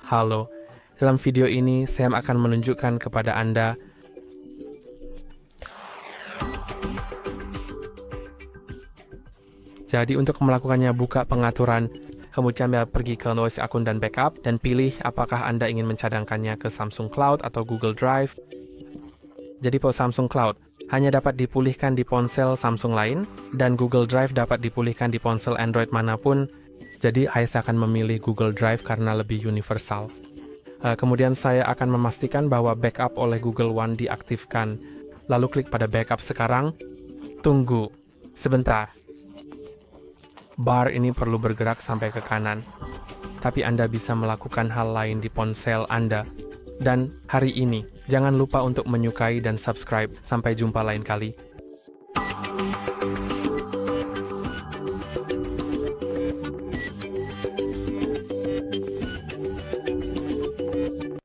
Halo, dalam video ini Sam akan menunjukkan kepada Anda jadi untuk melakukannya, buka pengaturan, kemudian pergi ke noise akun dan backup, dan pilih apakah Anda ingin mencadangkannya ke Samsung Cloud atau Google Drive. Jadi Samsung Cloud hanya dapat dipulihkan di ponsel Samsung lain, dan Google Drive dapat dipulihkan di ponsel Android manapun. Jadi saya akan memilih Google Drive karena lebih universal. Kemudian saya akan memastikan bahwa backup oleh Google One diaktifkan. Lalu klik pada backup sekarang. Tunggu sebentar. Bar ini perlu bergerak sampai ke kanan. Tapi Anda bisa melakukan hal lain di ponsel Anda. Dan hari ini, jangan lupa untuk menyukai dan subscribe. Sampai jumpa lain kali.